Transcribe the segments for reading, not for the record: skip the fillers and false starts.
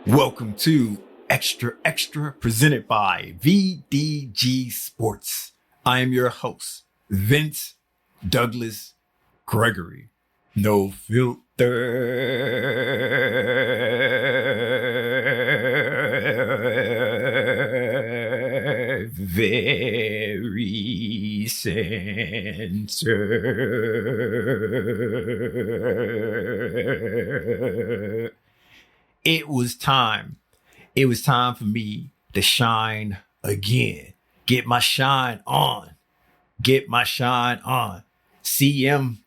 Welcome to Xtra presented by VDG Sports. I am your host, Vince Douglas Gregory. No filter. Very censored. It was time. It was time for me to shine again. Get my shine on. Get my shine on. CM,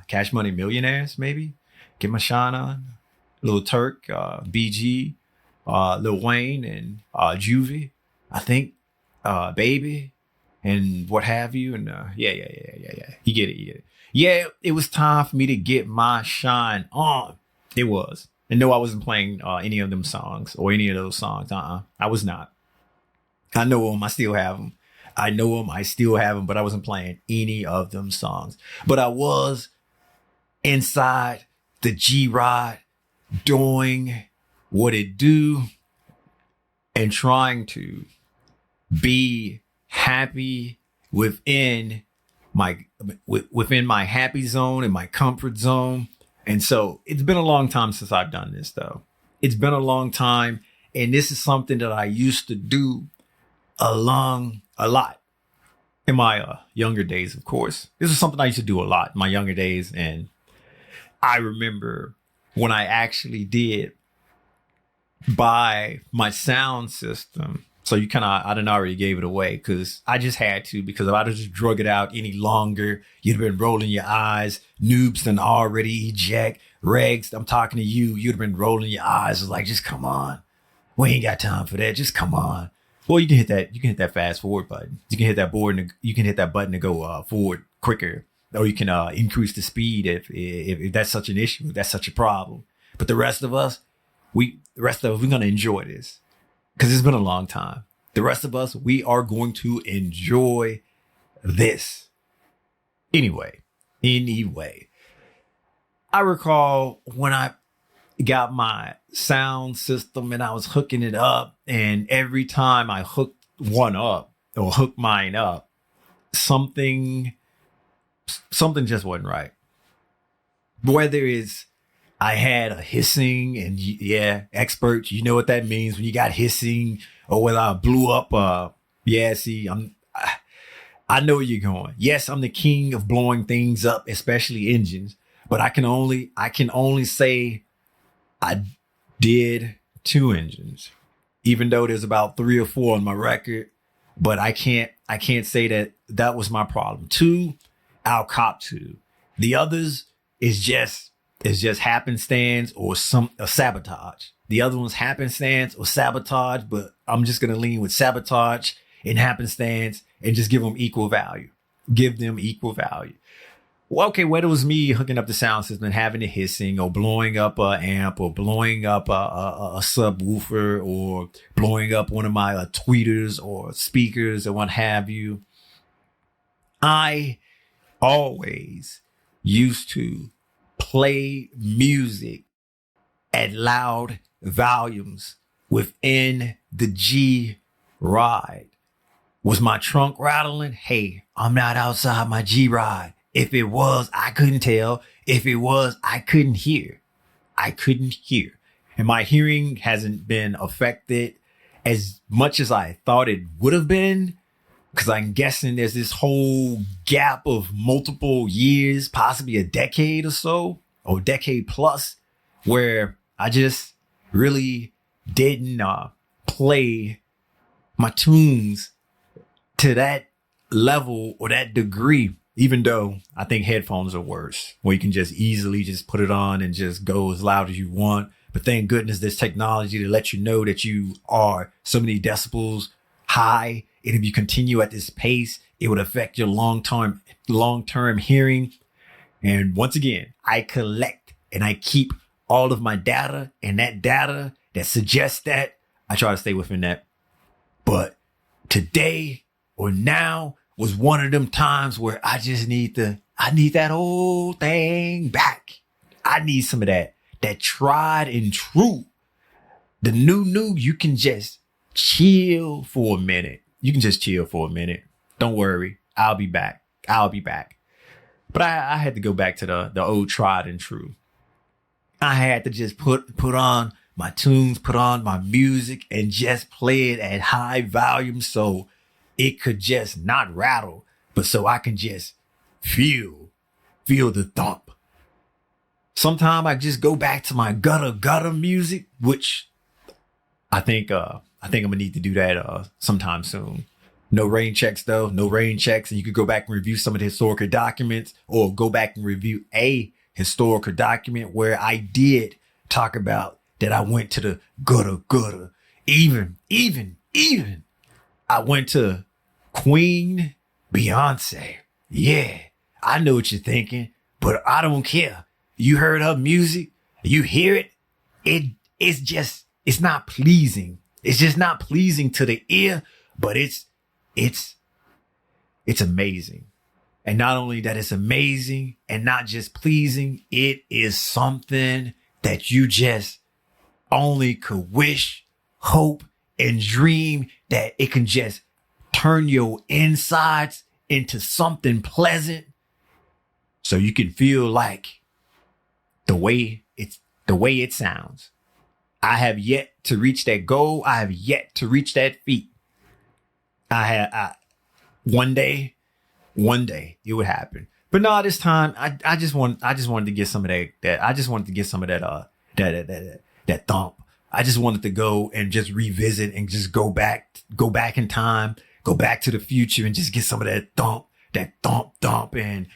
Cash Money Millionaires, maybe. Get my shine on. Lil Turk, BG, Lil Wayne, and Juvie, I think, Baby, and what have you. And yeah. You get it. Yeah, it was time for me to get my shine on. It was. And no, I wasn't playing any of them songs or any of those songs. I was not. I know them. I still have them. I know them. I still have them, but I wasn't playing any of them songs. But I was inside the G-Ride doing what it do and trying to be happy within my happy zone and my comfort zone. And so it's been a long time since I've done this, though. It's been a long time. And this is something that I used to do a lot in my younger days, of course. This is something I used to do a lot in my younger days. And I remember when I actually did buy my sound system. So I done already gave it away because I just had to, because if I'd have just drug it out any longer, you'd have been rolling your eyes. Noobs done already eject. Regs, I'm talking to you. You'd have been rolling your eyes. It's like, just come on. We ain't got time for that. Just come on. Well, you can hit that fast forward button. You can hit that button to go forward quicker, or you can increase the speed if that's such an issue, if that's such a problem. But the rest of us, we're gonna enjoy this. Because it's been a long time. The rest of us, we are going to enjoy this. Anyway, I recall when I got my sound system and I was hooking it up, and every time I hooked mine up, something just wasn't right. Whether it's I had a hissing, and yeah, experts, you know what that means when you got hissing, or whether I blew up. I know where you're going. Yes, I'm the king of blowing things up, especially engines, but I can only say I did 2 engines, even though there's about 3 or 4 on my record, but I can't say that was my problem. 2, I'll cop to. The others is just happenstance or sabotage. The other one's happenstance or sabotage, but I'm just going to lean with sabotage and happenstance and just give them equal value. Well, okay, whether it was me hooking up the sound system and having the hissing, or blowing up an amp, or blowing up a subwoofer, or blowing up one of my tweeters or speakers or what have you, I always used to play music at loud volumes within the G-Ride. Was my trunk rattling? Hey, I'm not outside my G-Ride. If it was, I couldn't tell. If it was, I couldn't hear. And my hearing hasn't been affected as much as I thought it would have been, because I'm guessing there's this whole gap of multiple years, possibly a decade or so, or decade plus, where I just really didn't play my tunes to that level or that degree, even though I think headphones are worse, where you can just easily just put it on and just go as loud as you want. But thank goodness there's technology to let you know that you are so many decibels high. And if you continue at this pace, it would affect your long-term hearing. And once again, I collect and I keep all of my data, and that data that suggests that, I try to stay within that. But today or now was one of them times where I just need that whole thing back. I need some of that that tried and true. The new, you can just chill for a minute. You can just chill for a minute. Don't worry. I'll be back. But I had to go back to the old tried and true. I had to just put on my tunes, put on my music, and just play it at high volume so it could just not rattle, but so I can just feel the thump. Sometimes I just go back to my gutter music, which I think I'm gonna need to do that sometime soon. No rain checks though, no rain checks. And you could go back and review some of the historical documents, or go back and review a historical document where I did talk about that I went to the gutter. Even I went to Queen Beyonce. Yeah, I know what you're thinking, but I don't care. You heard her music, you hear it. It's not pleasing. It's just not pleasing to the ear, but it's amazing. And not only that, it's amazing and not just pleasing, it is something that you just only could wish, hope, and dream that it can just turn your insides into something pleasant so you can feel like the way it sounds. I have yet to reach that goal. I have yet to reach that feat. One day it would happen. But no, this time I just wanted to get some of that. I just wanted to get some of that thump. I just wanted to go and just revisit and just go back in time, go back to the future and just get some of that thump. And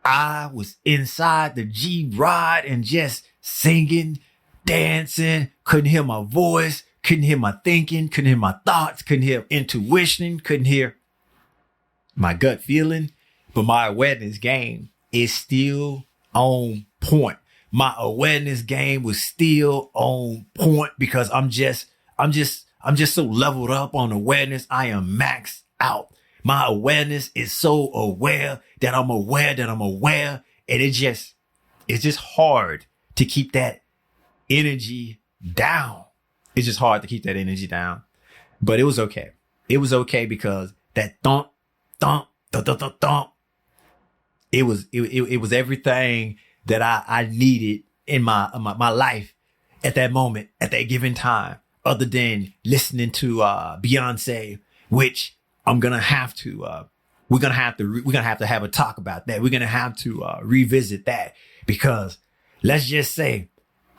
I was inside the G-Rod and just singing, dancing, couldn't hear my voice, couldn't hear my thinking, couldn't hear my thoughts, couldn't hear intuition, couldn't hear my gut feeling. But my awareness game is still on point. My awareness game was still on point because I'm just so leveled up on awareness. I am maxed out. My awareness is so aware that I'm aware. And it's just hard to keep that energy down. It's just hard to keep that energy down. But it was okay. It was okay because that thump. It was everything that I needed in my life at that moment, at that given time, other than listening to Beyonce, which we're gonna have to have a talk about that. We're gonna have to revisit that because let's just say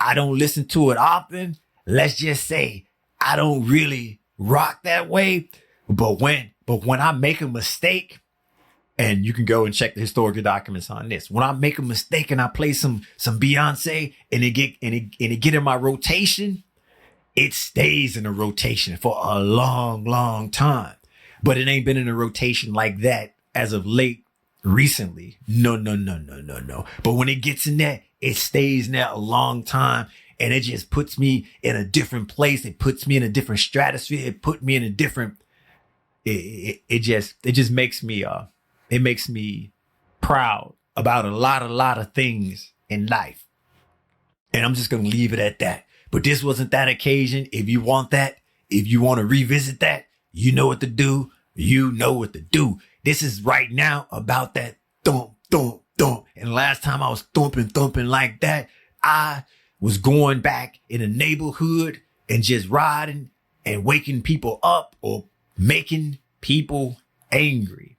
I don't listen to it often. Let's just say I don't really rock that way. But when I make a mistake, and you can go and check the historical documents on this. When I make a mistake and I play some Beyonce and it get in my rotation, it stays in a rotation for a long, long time. But it ain't been in a rotation like that as of late recently. No. But when it gets in there, it stays in there a long time. And it just puts me in a different place. It puts me in a different stratosphere. It put me in a different, it just makes me, it makes me proud about a lot of things in life. And I'm just going to leave it at that. But this wasn't that occasion. If you want that, if you want to revisit that, you know what to do. You know what to do. This is right now about that thump. And last time I was thumping like that, I was going back in the neighborhood and just riding and waking people up or making people angry.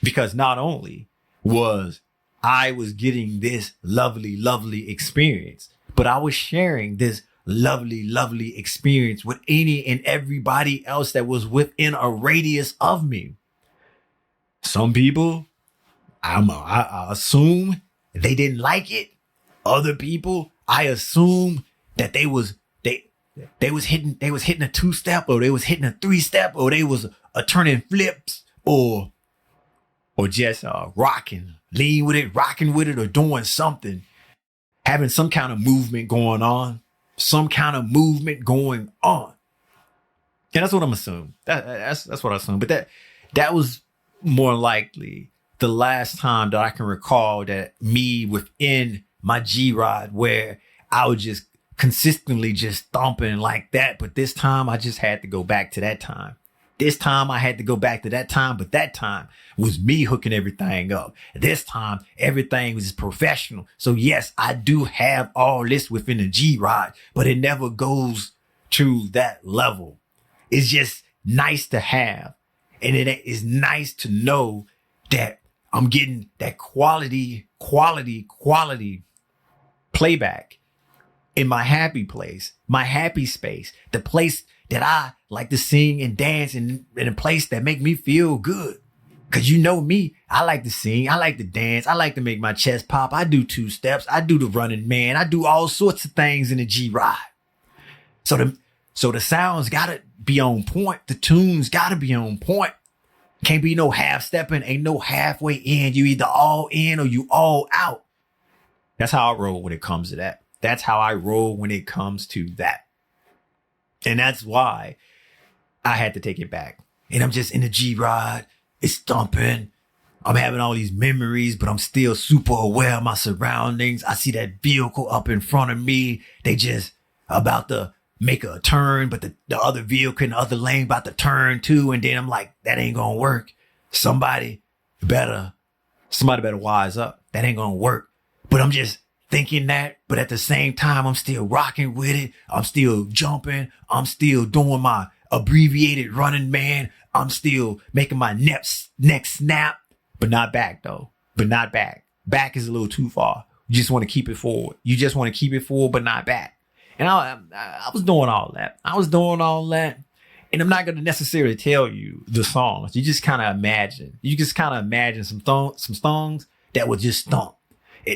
Because not only was I getting this lovely experience, but I was sharing this lovely experience with any and everybody else that was within a radius of me. Some people, I assume they didn't like it. Other people, I assume that they was hitting a 2-step, or they was hitting a 3-step, or they was turning flips, or just rocking with it, or doing something, having some kind of movement going on. And that's what I'm assuming. That's what I assume. But that was more likely the last time that I can recall that me within my G-Rod where I was just consistently just thumping like that. But this time I just had to go back to that time. This time I had to go back to that time, but that time was me hooking everything up. This time, everything was professional. So yes, I do have all this within the G-Rod, but it never goes to that level. It's just nice to have. And it is nice to know that I'm getting that quality playback in my happy place, my happy space, the place that I like to sing and dance in a place that make me feel good. Cause you know me, I like to sing, I like to dance, I like to make my chest pop. I do 2 steps, I do the running man, I do all sorts of things in the G-Ride. So the sounds gotta be on point, the tunes gotta be on point. Can't be no half stepping, ain't no halfway in. You either all in or you all out. That's how I roll when it comes to that. That's how I roll when it comes to that. And that's why I had to take it back. And I'm just in the G-Ride. It's thumping. I'm having all these memories, but I'm still super aware of my surroundings. I see that vehicle up in front of me. They just about to make a turn, but the other vehicle in the other lane about to turn too. And then I'm like, that ain't gonna work. Somebody better wise up. That ain't gonna work. But I'm just thinking that, but at the same time, I'm still rocking with it. I'm still jumping. I'm still doing my abbreviated running man. I'm still making my neck snap, but not back though. But not back. Back is a little too far. You just want to keep it forward. You just want to keep it forward, but not back. And I was doing all that. And I'm not going to necessarily tell you the songs. You just kind of imagine. You just kind of imagine some songs that would just thump.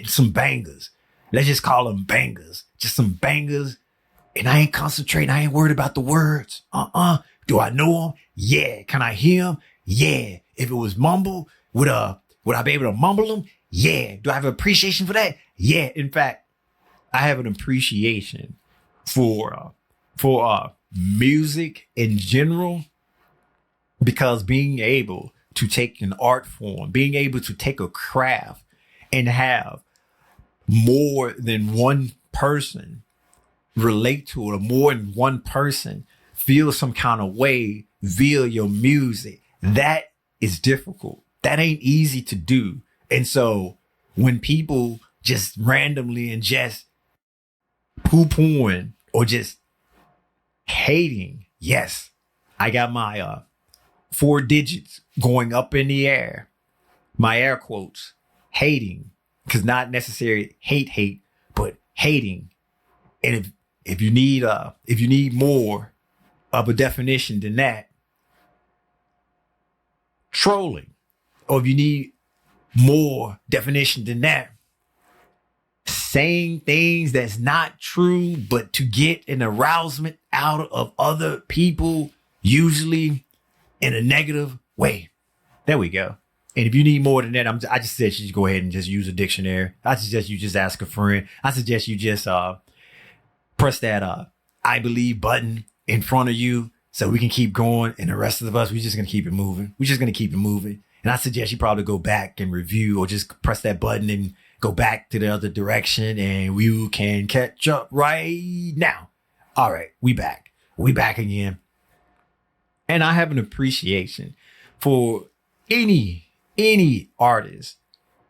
Some bangers. Let's just call them bangers. Just some bangers. And I ain't concentrating. I ain't worried about the words. Do I know them? Yeah. Can I hear them? Yeah. If it was mumble, would I be able to mumble them? Yeah. Do I have an appreciation for that? Yeah. In fact, I have an appreciation for music in general, because being able to take an art form, being able to take a craft and have more than one person relate to it, or more than one person feel some kind of way via your music, that is difficult. That ain't easy to do. And so when people just randomly and just poo-pooing or just hating, yes, I got my 4 digits going up in the air, my air quotes, hating, because not necessarily hate, but hating. And if you need more of a definition than that, trolling. Or if you need more definition than that, saying things that's not true, but to get an arousement out of other people, usually in a negative way. There we go. And if you need more than that, I just suggest you go ahead and just use a dictionary. I suggest you just ask a friend. I suggest you just press that I believe button in front of you so we can keep going. And the rest of us, we're just going to keep it moving. We're just going to keep it moving. And I suggest you probably go back and review, or just press that button and go back to the other direction, and we can catch up right now. All right, we back. We back again. And I have an appreciation for any artist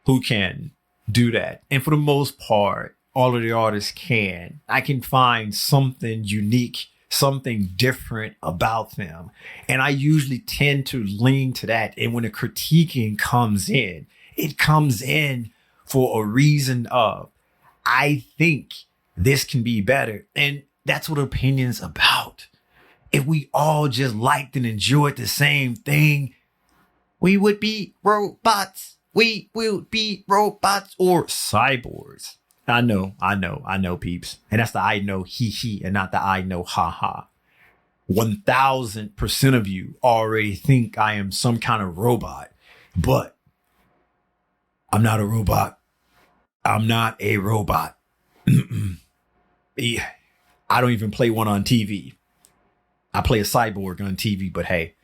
who can do that. And for the most part, all of the artists can. I can find something unique, something different about them. And I usually tend to lean to that. And when the critiquing comes in, it comes in for a reason of, I think this can be better. And that's what opinion's about. If we all just liked and enjoyed the same thing, we would be robots. We will be robots or cyborgs. I know, peeps. And that's the I know, he, and not the I know, ha. 1000% of you already think I am some kind of robot, but I'm not a robot. I'm not a robot. Yeah, I don't even play one on TV. I play a cyborg on TV, but hey,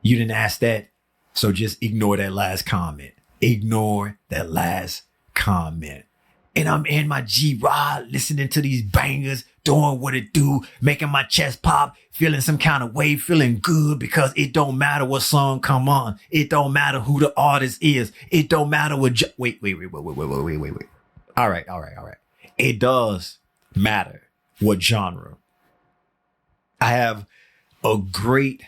you didn't ask that. So just ignore that last comment. Ignore that last comment. and I'm in my G-Rod listening to these bangers, doing what it do, making my chest pop, feeling some kind of way, feeling good because it don't matter what song come on. It don't matter who the artist is. It don't matter what, wait. All right. It does matter what genre. I have a great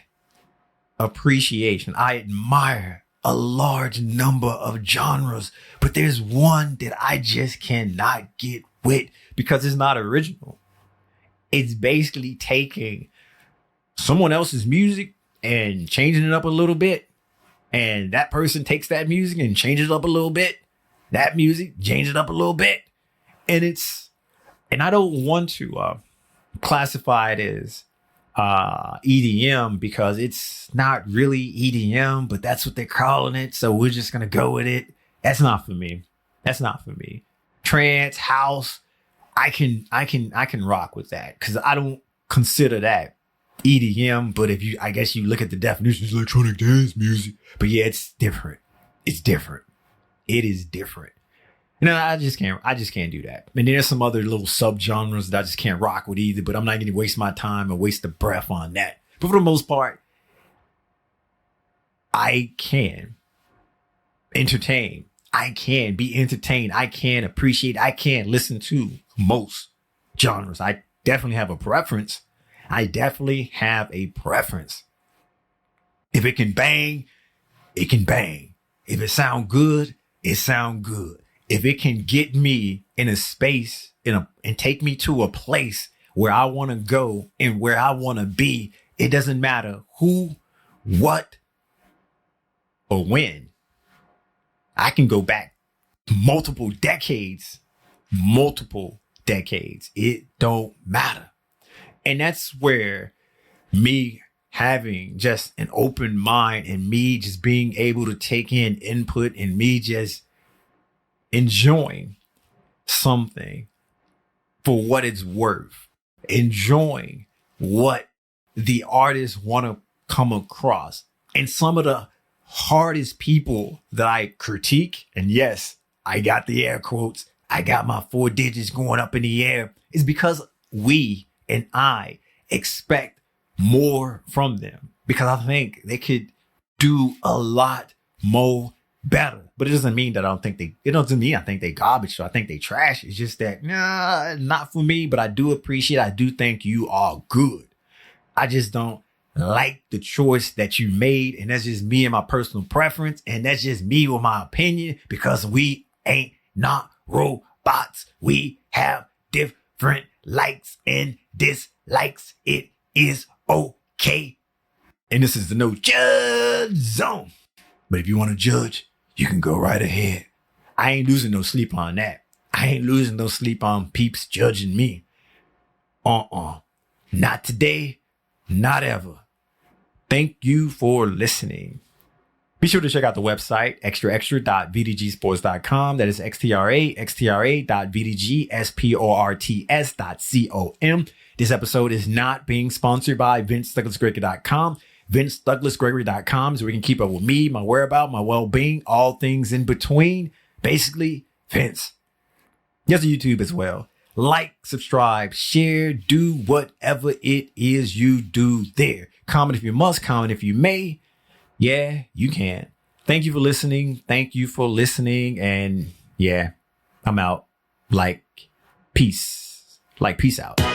appreciation. I admire a large number of genres, but there's one that I just cannot get with because it's not original. It's basically taking someone else's music and changing it up a little bit. And that person takes that music and changes it up a little bit. That music changes it up a little bit. And I don't want to classify it as EDM because it's not really EDM, but that's what they're calling it. So we're just going to go with it. That's not for me. Trance, house, I can rock with that because I don't consider that EDM. But I guess you look at the definition, it's electronic dance music. But yeah, it's different. It is different. No, I just can't do that. And there's some other little subgenres that I just can't rock with either, but I'm not going to waste my time and waste the breath on that. But for the most part, I can entertain. I can be entertained. I can appreciate. I can listen to most genres. I definitely have a preference. If it can bang, it can bang. If it sound good, it sound good. If it can get me in a space and take me to a place where I want to go and where I want to be, it doesn't matter who, what, or when. I can go back multiple decades. It don't matter. And that's where me having just an open mind and me just being able to take in input and me just enjoying something for what it's worth, enjoying what the artists want to come across. And some of the hardest people that I critique, and yes, I got the air quotes, I got my 4 digits going up in the air, is because we and I expect more from them because I think they could do a lot more better. But it doesn't mean that I think they garbage or I think they trash. It's just that, not for me, but I do think you are good. I just don't like the choice that you made. And that's just me and my personal preference. And that's just me with my opinion because we ain't not robots. We have different likes and dislikes. It is okay. And this is the no judge zone. But if you want to judge, you can go right ahead. I ain't losing no sleep on that. I ain't losing no sleep on peeps judging me. Not today, not ever. Thank you for listening. Be sure to check out the website, extra.vdgsports.com. That is extra.vdgsports.com. This episode is not being sponsored by VinceDouglasGregory.com. VinceDouglasGregory.com is where you can keep up with me, my whereabouts, my well-being, all things in between. Basically, Vince. Yes, YouTube as well. Like, subscribe, share, do whatever it is you do there. Comment if you must, comment if you may. Yeah, you can. Thank you for listening. And yeah, I'm out. Peace out.